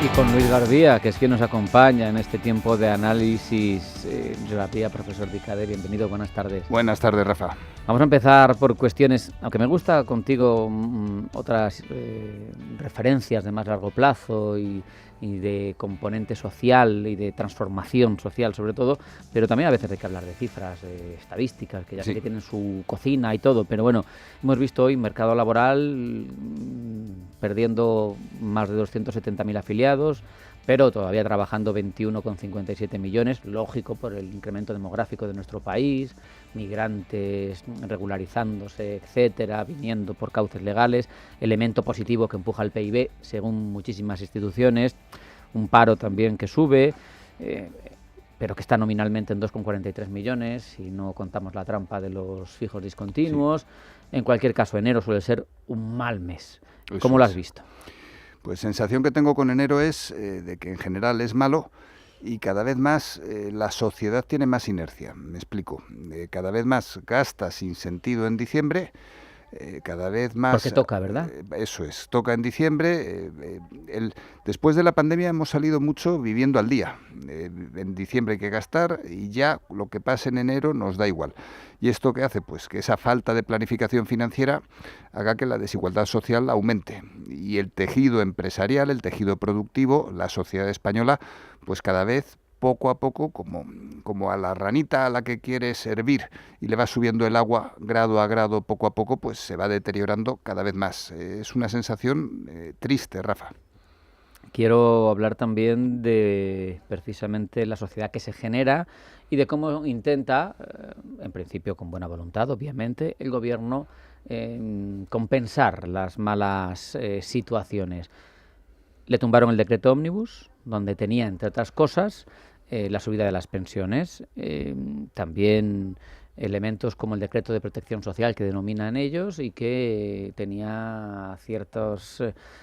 Y con Luis Garbía, que es quien nos acompaña en este tiempo de análisis. Garbía, profesor Dicader, bienvenido, buenas tardes. Buenas tardes, Rafa. Vamos a empezar por cuestiones, aunque me gusta contigo otras referencias de más largo plazo y de componente social y de transformación social sobre todo, pero también a veces hay que hablar de cifras, de estadísticas, que ya sé que tienen su cocina y todo, pero bueno, hemos visto hoy mercado laboral perdiendo más de 270.000 afiliados, pero todavía trabajando 21,57 millones, lógico por el incremento demográfico de nuestro país, migrantes regularizándose, etcétera, viniendo por cauces legales, elemento positivo que empuja el PIB según muchísimas instituciones, un paro también que sube, pero que está nominalmente en 2,43 millones, si no contamos la trampa de los fijos discontinuos. Sí. En cualquier caso, enero suele ser un mal mes. ¿Cómo lo has visto? Pues sensación que tengo con enero es de que en general es malo y cada vez más la sociedad tiene más inercia. Me explico. Cada vez más gasta sin sentido en diciembre, cada vez más... Porque toca, ¿verdad? Eso es, toca en diciembre. Después de la pandemia hemos salido mucho viviendo al día. En diciembre hay que gastar y ya lo que pase en enero nos da igual. ¿Y esto qué hace? Pues que esa falta de planificación financiera haga que la desigualdad social aumente y el tejido empresarial, el tejido productivo, la sociedad española, pues cada vez poco a poco, como a la ranita a la que quiere servir y le va subiendo el agua grado a grado, poco a poco, pues se va deteriorando cada vez más. Es una sensación triste, Rafa. Quiero hablar también de precisamente la sociedad que se genera y de cómo intenta, en principio con buena voluntad, obviamente, el gobierno compensar las malas situaciones. Le tumbaron el decreto ómnibus, donde tenía, entre otras cosas, la subida de las pensiones, también elementos como el decreto de protección social que denominan ellos y que tenía ciertas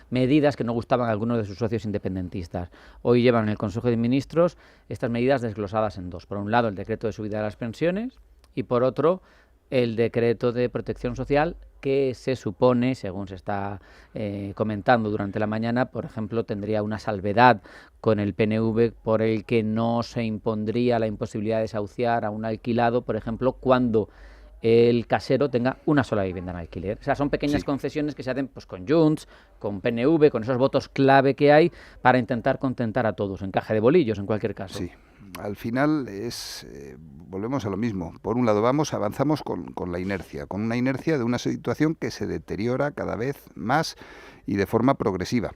medidas que no gustaban a algunos de sus socios independentistas. Hoy llevan en el Consejo de Ministros estas medidas desglosadas en dos. Por un lado, el decreto de subida de las pensiones y por otro, el decreto de protección social que se supone, según se está comentando durante la mañana, por ejemplo, tendría una salvedad con el PNV por el que no se impondría la imposibilidad de desahuciar a un alquilado, por ejemplo, cuando el casero tenga una sola vivienda en alquiler. O sea, son pequeñas concesiones que se hacen pues, con Junts, con PNV, con esos votos clave que hay para intentar contentar a todos, en caja de bolillos en cualquier caso. Sí. Al final volvemos a lo mismo. Por un lado avanzamos con la inercia, con una inercia de una situación que se deteriora cada vez más y de forma progresiva.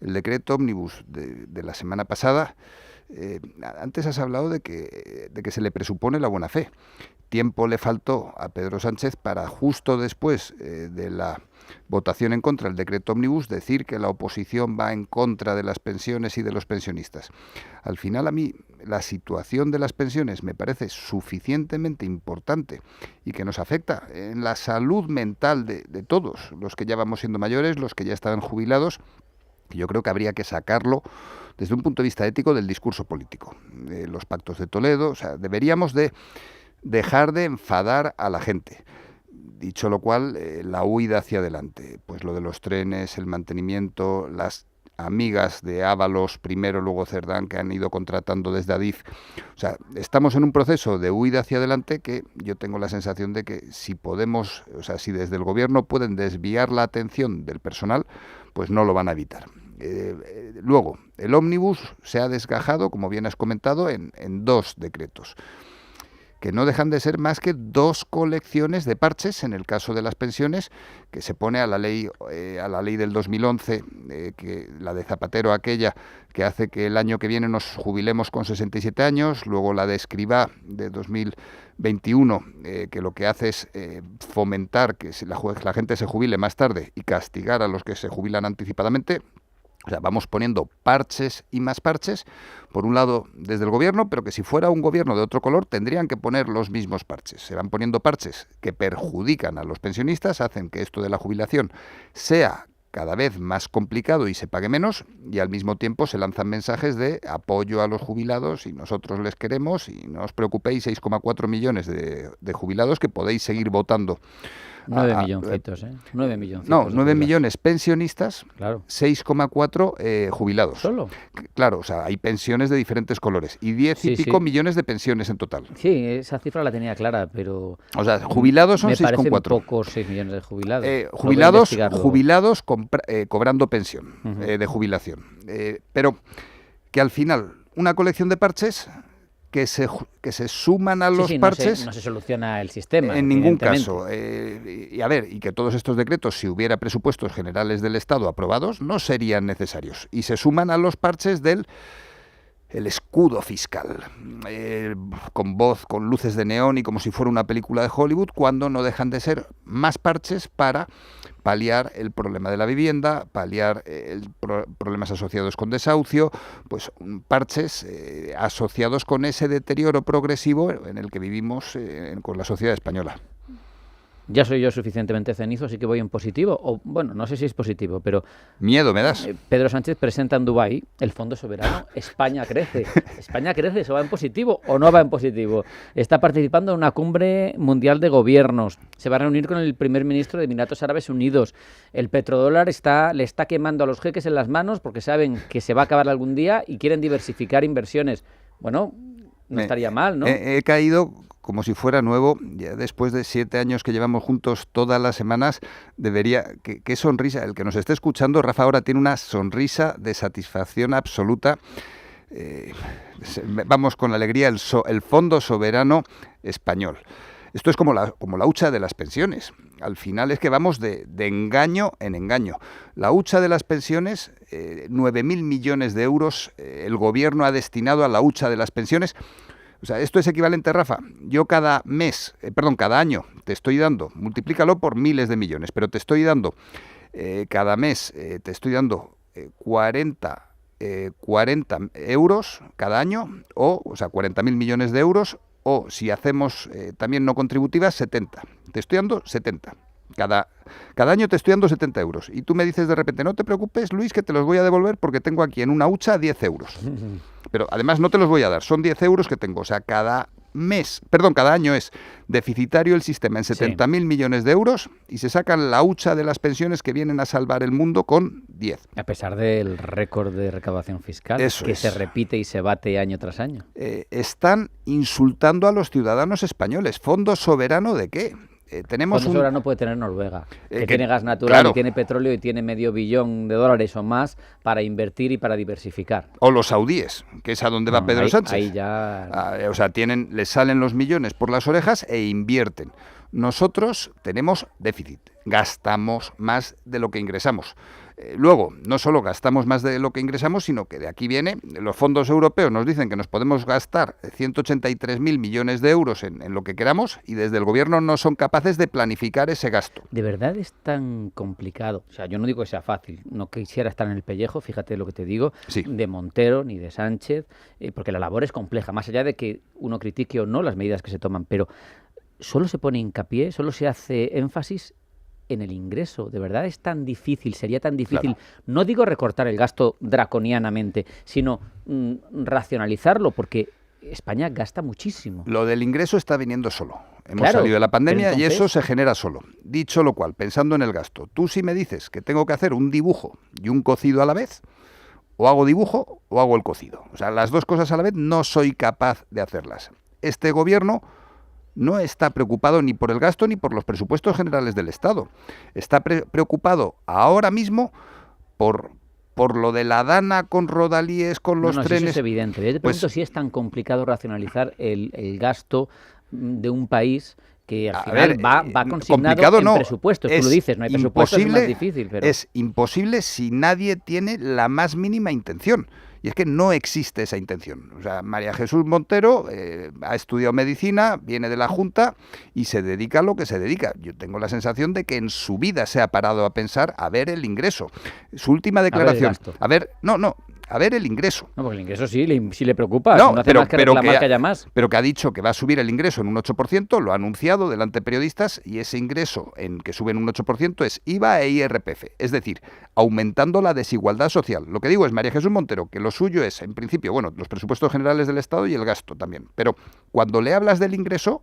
El decreto ómnibus de la semana pasada, antes has hablado de que se le presupone la buena fe. Tiempo le faltó a Pedro Sánchez para justo después de la votación en contra del decreto ómnibus decir que la oposición va en contra de las pensiones y de los pensionistas. Al final a mí la situación de las pensiones me parece suficientemente importante y que nos afecta en la salud mental de todos, los que ya vamos siendo mayores, los que ya estaban jubilados. Yo creo que habría que sacarlo desde un punto de vista ético del discurso político. Los pactos de Toledo, o sea, deberíamos de dejar de enfadar a la gente. Dicho lo cual, la huida hacia adelante, pues lo de los trenes, el mantenimiento, las amigas de Ábalos, primero, luego Cerdán, que han ido contratando desde Adif. O sea, estamos en un proceso de huida hacia adelante que yo tengo la sensación de que si podemos, o sea, si desde el gobierno pueden desviar la atención del personal, pues no lo van a evitar. Luego, el ómnibus se ha desgajado, como bien has comentado, en dos decretos, que no dejan de ser más que dos colecciones de parches, en el caso de las pensiones, que se pone a la ley del 2011, que la de Zapatero aquella, que hace que el año que viene nos jubilemos con 67 años, luego la de Escrivá de 2021, que lo que hace es fomentar que la gente se jubile más tarde y castigar a los que se jubilan anticipadamente. O sea, vamos poniendo parches y más parches, por un lado desde el gobierno, pero que si fuera un gobierno de otro color tendrían que poner los mismos parches. Se van poniendo parches que perjudican a los pensionistas, hacen que esto de la jubilación sea cada vez más complicado y se pague menos, y al mismo tiempo se lanzan mensajes de apoyo a los jubilados y nosotros les queremos y no os preocupéis, 6,4 millones de jubilados que podéis seguir votando 9 milloncitos, ¿eh? 9 milloncitos. No, 9 millones pensionistas, claro. 6,4 jubilados. ¿Solo? Claro, o sea, hay pensiones de diferentes colores y 10 y pico millones de pensiones en total. Sí, esa cifra la tenía clara, pero... O sea, jubilados son 6,4. Me parecen pocos 6 millones de jubilados. Jubilados cobrando pensión de jubilación. Pero que al final, una colección de parches que se suman a los parches... No se soluciona el sistema. En ningún caso. Y que todos estos decretos, si hubiera presupuestos generales del Estado aprobados, no serían necesarios. Y se suman a los parches del escudo fiscal, con voz, con luces de neón y como si fuera una película de Hollywood, cuando no dejan de ser más parches para paliar el problema de la vivienda, paliar problemas asociados con desahucio, pues parches asociados con ese deterioro progresivo en el que vivimos con la sociedad española. Ya soy yo suficientemente cenizo, así que voy en positivo. O bueno, no sé si es positivo, pero... Miedo me das. Pedro Sánchez presenta en Dubái el Fondo Soberano España Crece. ¿España crece? ¿Se va en positivo o no va en positivo? Está participando en una cumbre mundial de gobiernos. Se va a reunir con el primer ministro de Emiratos Árabes Unidos. El petrodólar le está quemando a los jeques en las manos porque saben que se va a acabar algún día y quieren diversificar inversiones. Bueno, no estaría mal, ¿no? He caído... como si fuera nuevo, ya después de 7 años que llevamos juntos todas las semanas, qué sonrisa, el que nos esté escuchando, Rafa ahora tiene una sonrisa de satisfacción absoluta. Vamos con alegría, el Fondo Soberano Español. Esto es como la hucha de las pensiones. Al final es que vamos de engaño en engaño. La hucha de las pensiones, 9.000 millones de euros el gobierno ha destinado a la hucha de las pensiones. O sea, esto es equivalente, Rafa. Yo cada año te estoy dando, multiplícalo por miles de millones, pero te estoy dando, cada mes te estoy dando 40 euros cada año, o sea, 40.000 millones de euros, o si hacemos también no contributivas, 70. Te estoy dando 70. Cada año te estoy dando 70 euros. Y tú me dices de repente, no te preocupes, Luis, que te los voy a devolver porque tengo aquí en una hucha 10 euros. Pero además no te los voy a dar, son 10 euros que tengo. O sea, cada año es deficitario el sistema en 70.000 millones de euros y se sacan la hucha de las pensiones que vienen a salvar el mundo con 10. A pesar del récord de recaudación fiscal se repite y se bate año tras año. Están insultando a los ciudadanos españoles. ¿Fondo soberano de qué? Fondo soberano puede tener Noruega, que tiene gas natural, claro, y tiene petróleo y tiene $500 millones o más para invertir y para diversificar. O los saudíes, que es a donde va Pedro Sánchez. Ahí ya... o sea, les salen los millones por las orejas e invierten. Nosotros tenemos déficit, gastamos más de lo que ingresamos. Luego, no solo gastamos más de lo que ingresamos, sino que de aquí viene, los fondos europeos nos dicen que nos podemos gastar 183.000 millones de euros en lo que queramos y desde el gobierno no son capaces de planificar ese gasto. ¿De verdad es tan complicado? O sea, yo no digo que sea fácil, no quisiera estar en el pellejo, fíjate lo que te digo, de Montero ni de Sánchez, porque la labor es compleja, más allá de que uno critique o no las medidas que se toman, pero solo se pone hincapié, solo se hace énfasis en el ingreso. ¿De verdad es tan difícil, sería tan difícil, claro, no digo recortar el gasto draconianamente, sino racionalizarlo? Porque España gasta muchísimo. Lo del ingreso está viniendo solo. Hemos salido de la pandemia y eso se genera solo. Dicho lo cual, pensando en el gasto, tú si me dices que tengo que hacer un dibujo y un cocido a la vez, o hago dibujo o hago el cocido. O sea, las dos cosas a la vez no soy capaz de hacerlas. Este gobierno no está preocupado ni por el gasto ni por los presupuestos generales del Estado. Está preocupado ahora mismo por lo de la Dana con Rodalíes, con los trenes... Eso es evidente. Yo te pregunto si es tan complicado racionalizar el gasto de un país que al final va consignado en presupuestos. Tú lo dices, no hay presupuestos, es más difícil. Pero... Es imposible si nadie tiene la más mínima intención. Y es que no existe esa intención. O sea, María Jesús Montero ha estudiado medicina, viene de la Junta y se dedica a lo que se dedica. Yo tengo la sensación de que en su vida se ha parado a pensar a ver el ingreso. Su última declaración... A ver el ingreso. No, porque el ingreso sí le preocupa. No hace más que reclamar que haya más. Pero que ha dicho que va a subir el ingreso en un 8%, lo ha anunciado delante de periodistas, y ese ingreso en que sube en un 8% es IVA e IRPF. Es decir, aumentando la desigualdad social. Lo que digo es, María Jesús Montero, que lo suyo es, en principio, los presupuestos generales del Estado y el gasto también. Pero cuando le hablas del ingreso,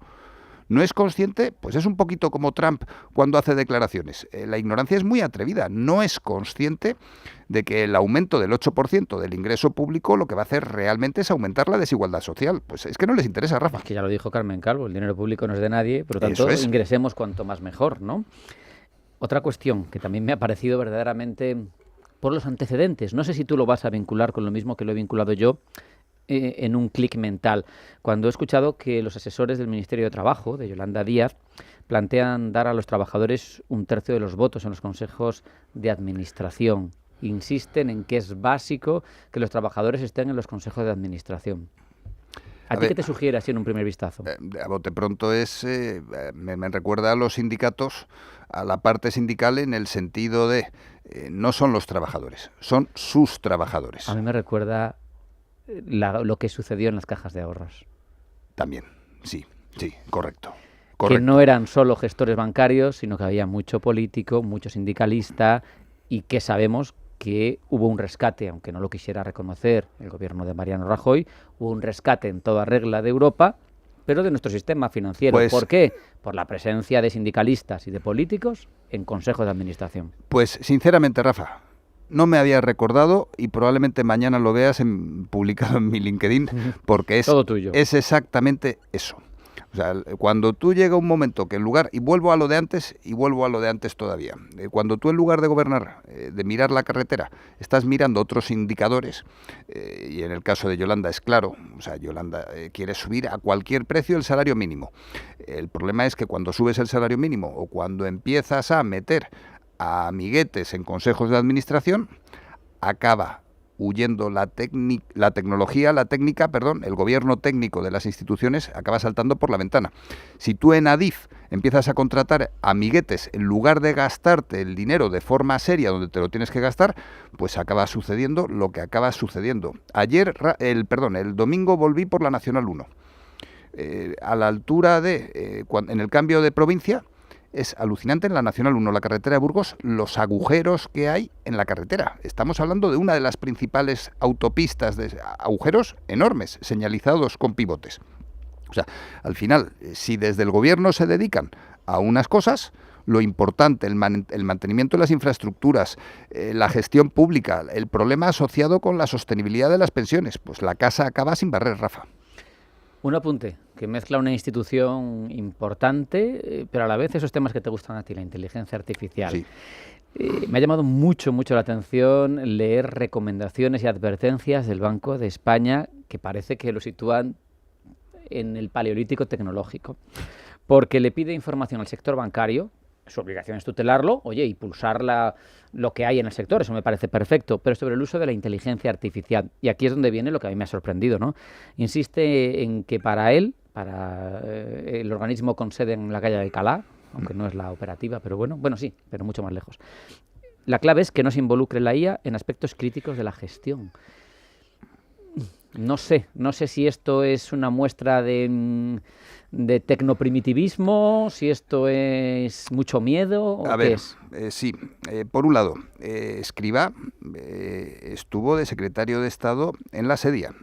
No es consciente, pues es un poquito como Trump cuando hace declaraciones. La ignorancia es muy atrevida. No es consciente de que el aumento del 8% del ingreso público lo que va a hacer realmente es aumentar la desigualdad social. Pues es que no les interesa, Rafa. Es que ya lo dijo Carmen Calvo, el dinero público no es de nadie, por lo tanto ingresemos cuanto más mejor, ¿no? Otra cuestión que también me ha parecido verdaderamente por los antecedentes, no sé si tú lo vas a vincular con lo mismo que lo he vinculado yo, en un clic mental, cuando he escuchado que los asesores del Ministerio de Trabajo, de Yolanda Díaz, plantean dar a los trabajadores 1/3 de los votos en los consejos de administración. Insisten en que es básico que los trabajadores estén en los consejos de administración. ¿A ti qué te sugiere así en un primer vistazo? A bote pronto me recuerda a los sindicatos, a la parte sindical en el sentido de no son los trabajadores, son sus trabajadores. A mí me recuerda lo que sucedió en las cajas de ahorros. También, sí, correcto. Que no eran solo gestores bancarios, sino que había mucho político, mucho sindicalista, y que sabemos que hubo un rescate, aunque no lo quisiera reconocer el gobierno de Mariano Rajoy, hubo un rescate en toda regla de Europa, pero de nuestro sistema financiero. ¿Por qué? Por la presencia de sindicalistas y de políticos en consejos de administración. Pues sinceramente, Rafa, no me había recordado y probablemente mañana lo veas publicado en mi LinkedIn, porque todo tuyo. Es exactamente eso. O sea, cuando tú llega un momento que en lugar, y vuelvo a lo de antes todavía, cuando tú en lugar de gobernar, de mirar la carretera, estás mirando otros indicadores, y en el caso de Yolanda es claro, o sea, Yolanda quiere subir a cualquier precio el salario mínimo. El problema es que cuando subes el salario mínimo o cuando empiezas a meter a amiguetes en consejos de administración, acaba huyendo el gobierno técnico de las instituciones acaba saltando por la ventana. Si tú en Adif empiezas a contratar amiguetes en lugar de gastarte el dinero de forma seria donde te lo tienes que gastar, pues acaba sucediendo lo que acaba sucediendo. El domingo volví por la Nacional 1. A la altura en el cambio de provincia, es alucinante en la Nacional 1, la carretera de Burgos, los agujeros que hay en la carretera. Estamos hablando de una de las principales autopistas, de agujeros enormes, señalizados con pivotes. O sea, al final, si desde el gobierno se dedican a unas cosas, lo importante, el mantenimiento de las infraestructuras, la gestión pública, el problema asociado con la sostenibilidad de las pensiones, pues la casa acaba sin barrer, Rafa. Un apunte, que mezcla una institución importante, pero a la vez esos temas que te gustan a ti, la inteligencia artificial. Sí. Me ha llamado mucho la atención leer recomendaciones y advertencias del Banco de España que parece que lo sitúan en el paleolítico tecnológico, porque le pide información al sector bancario. Su obligación es tutelarlo, y pulsar lo que hay en el sector, eso me parece perfecto, pero sobre el uso de la inteligencia artificial. Y aquí es donde viene lo que a mí me ha sorprendido, ¿no? Insiste en que para el organismo con sede en la calle de Alcalá, aunque no es la operativa, pero bueno, sí, pero mucho más lejos. La clave es que no se involucre la IA en aspectos críticos de la gestión. No sé si esto es una muestra de tecnoprimitivismo, si esto es mucho miedo o qué es. Sí, por un lado, Escrivá estuvo de secretario de Estado en la SEDIA.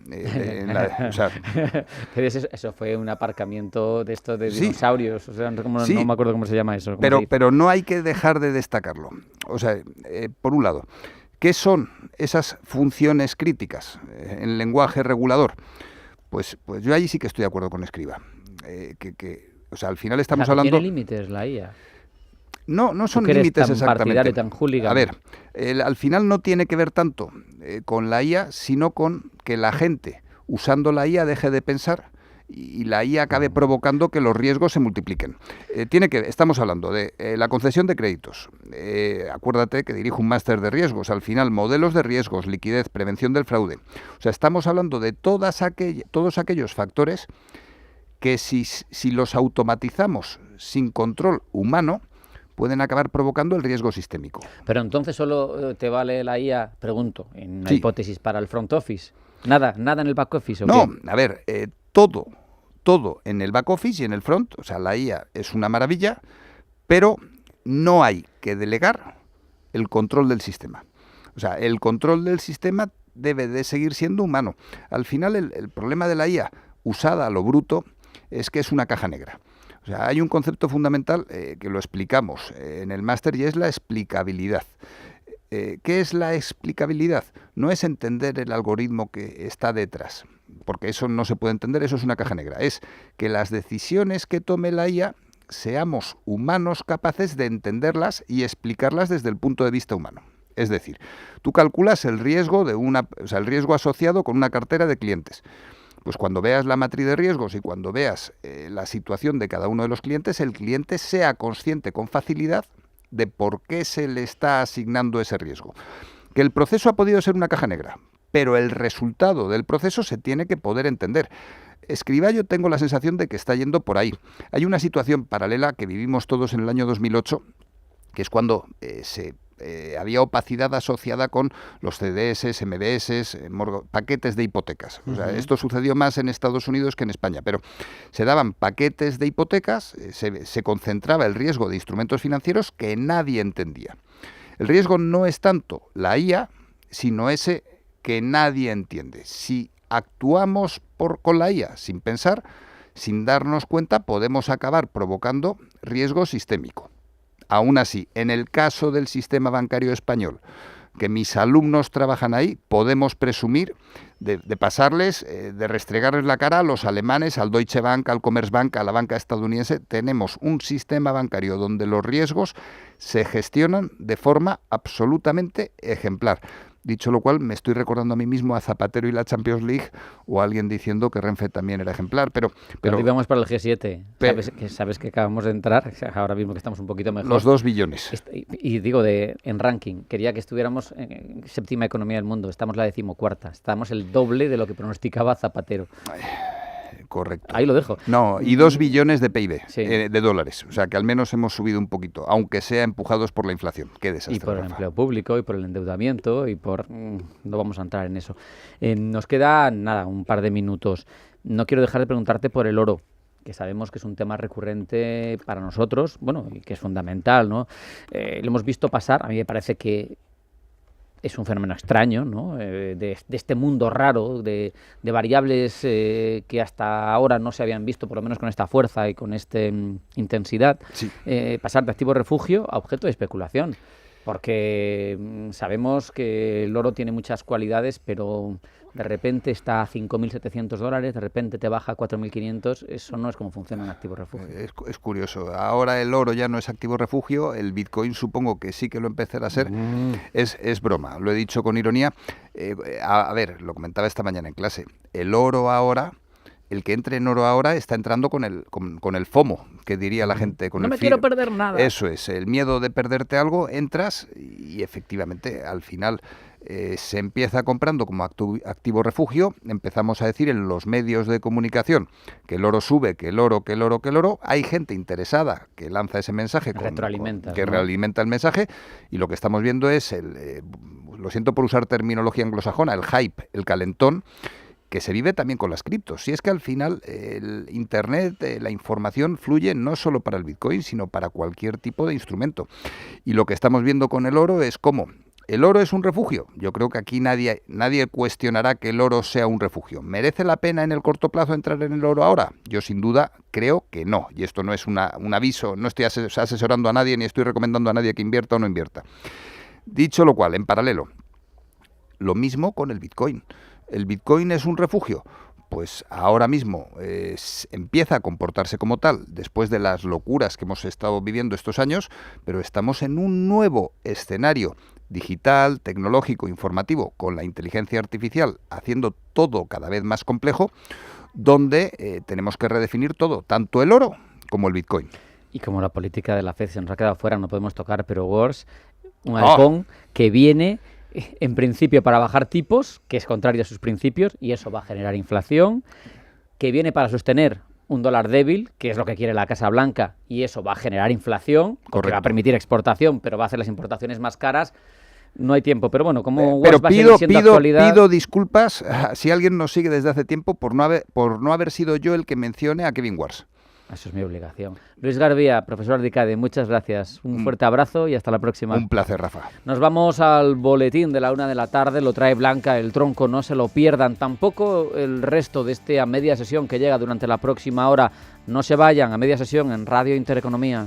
Eso fue un aparcamiento de estos de dinosaurios, no me acuerdo cómo se llama eso. Pero no hay que dejar de destacarlo. O sea, por un lado, ¿qué son esas funciones críticas en lenguaje regulador? Pues yo ahí sí que estoy de acuerdo con Escrivá. O sea, al final estamos hablando... ¿Tiene límites la IA? No son límites tan exactamente. Tan hooligan. A ver, al final no tiene que ver tanto con la IA, sino con que la gente, usando la IA, deje de pensar y la IA acabe provocando que los riesgos se multipliquen. Estamos hablando de la concesión de créditos. Acuérdate que dirijo un máster de riesgos. Al final, modelos de riesgos, liquidez, prevención del fraude. O sea, estamos hablando de todos aquellos factores que si los automatizamos sin control humano, pueden acabar provocando el riesgo sistémico. Pero entonces solo te vale la IA, pregunto, en una hipótesis para el front office. Nada en el back office. ¿O no, qué? A ver, todo en el back office y en el front, o sea, la IA es una maravilla, pero no hay que delegar el control del sistema. O sea, el control del sistema debe de seguir siendo humano. Al final, el problema de la IA usada a lo bruto es que es una caja negra. O sea, hay un concepto fundamental que lo explicamos en el máster y es la explicabilidad. ¿Qué es la explicabilidad? No es entender el algoritmo que está detrás, porque eso no se puede entender, eso es una caja negra. Es que las decisiones que tome la IA seamos humanos capaces de entenderlas y explicarlas desde el punto de vista humano. Es decir, tú calculas el riesgo el riesgo asociado con una cartera de clientes. Pues cuando veas la matriz de riesgos y cuando veas la situación de cada uno de los clientes, el cliente sea consciente con facilidad de por qué se le está asignando ese riesgo. Que el proceso ha podido ser una caja negra, pero el resultado del proceso se tiene que poder entender. Escribá, yo tengo la sensación de que está yendo por ahí. Hay una situación paralela que vivimos todos en el año 2008, que es cuando había opacidad asociada con los CDS, MDS, paquetes de hipotecas. O sea, esto sucedió más en Estados Unidos que en España, pero se daban paquetes de hipotecas, se concentraba el riesgo de instrumentos financieros que nadie entendía. El riesgo no es tanto la IA, sino ese que nadie entiende. Si actuamos con la IA sin pensar, sin darnos cuenta, podemos acabar provocando riesgo sistémico. Aún así, en el caso del sistema bancario español, que mis alumnos trabajan ahí, podemos presumir de pasarles, de restregarles la cara a los alemanes, al Deutsche Bank, al Commerzbank, a la banca estadounidense. Tenemos un sistema bancario donde los riesgos se gestionan de forma absolutamente ejemplar. Dicho lo cual, me estoy recordando a mí mismo a Zapatero y la Champions League, o alguien diciendo que Renfe también era ejemplar, pero íbamos para el G7, sabes que acabamos de entrar, ahora mismo que estamos un poquito mejor. Los 2 billones. Y digo, en ranking, quería que estuviéramos en séptima economía del mundo, estamos la 14ª, estamos el doble de lo que pronosticaba Zapatero. Correcto. Ahí lo dejo. No, y 2 billones de PIB, sí. De dólares. O sea, que al menos hemos subido un poquito, aunque sea empujados por la inflación. Qué desastre. Y por el empleo público, y por el endeudamiento, y por... no vamos a entrar en eso. Nos queda, un par de minutos. No quiero dejar de preguntarte por el oro, que sabemos que es un tema recurrente para nosotros, y que es fundamental, ¿no? Lo hemos visto pasar, a mí me parece que es un fenómeno extraño, ¿no? De este mundo raro, de variables que hasta ahora no se habían visto, por lo menos con esta fuerza y con esta intensidad, sí. Pasar de activo refugio a objeto de especulación. Porque sabemos que el oro tiene muchas cualidades, pero de repente está a $5.700, de repente te baja a 4.500, eso no es como funciona un activo refugio. Es curioso, ahora el oro ya no es activo refugio, el Bitcoin supongo que sí que lo empezará a ser, es broma, lo he dicho con ironía. A ver, lo comentaba esta mañana en clase, el oro ahora... El que entre en oro ahora está entrando con el FOMO, que diría la gente. No me quiero perder nada. Eso es, el miedo de perderte algo, entras y efectivamente al final se empieza comprando como activo refugio. Empezamos a decir en los medios de comunicación que el oro sube, que el oro. Hay gente interesada que lanza ese mensaje, que realimenta el mensaje, y lo que estamos viendo es, lo siento por usar terminología anglosajona, el hype, el calentón, que se vive también con las criptos. Si es que al final el Internet, la información fluye no solo para el Bitcoin, sino para cualquier tipo de instrumento. Y lo que estamos viendo con el oro es cómo el oro es un refugio. Yo creo que aquí nadie cuestionará que el oro sea un refugio. ¿Merece la pena en el corto plazo entrar en el oro ahora? Yo sin duda creo que no. Y esto no es un aviso, no estoy asesorando a nadie ni estoy recomendando a nadie que invierta o no invierta. Dicho lo cual, en paralelo, lo mismo con el Bitcoin. ¿El Bitcoin es un refugio? Pues ahora mismo empieza a comportarse como tal, después de las locuras que hemos estado viviendo estos años, pero estamos en un nuevo escenario digital, tecnológico, informativo, con la inteligencia artificial haciendo todo cada vez más complejo, donde tenemos que redefinir todo, tanto el oro como el Bitcoin. Y como la política de la FED se nos ha quedado fuera, no podemos tocar, pero Wars, un halcón que viene... en principio para bajar tipos, que es contrario a sus principios, y eso va a generar inflación, que viene para sostener un dólar débil, que es lo que quiere la Casa Blanca, y eso va a generar inflación, que va a permitir exportación, pero va a hacer las importaciones más caras. No hay tiempo, pero bueno, como pero va a seguir siendo actualidad... pido disculpas si alguien nos sigue desde hace tiempo por no haber sido yo el que mencione a Kevin Wars. Eso es mi obligación. Luis Garbía, profesor de ICADE, muchas gracias. Un fuerte abrazo y hasta la próxima. Un placer, Rafa. Nos vamos al boletín de la 1 de la tarde, lo trae Blanca El Tronco, no se lo pierdan. Tampoco el resto de este a media sesión que llega durante la próxima hora. No se vayan, a media sesión en Radio Intereconomía.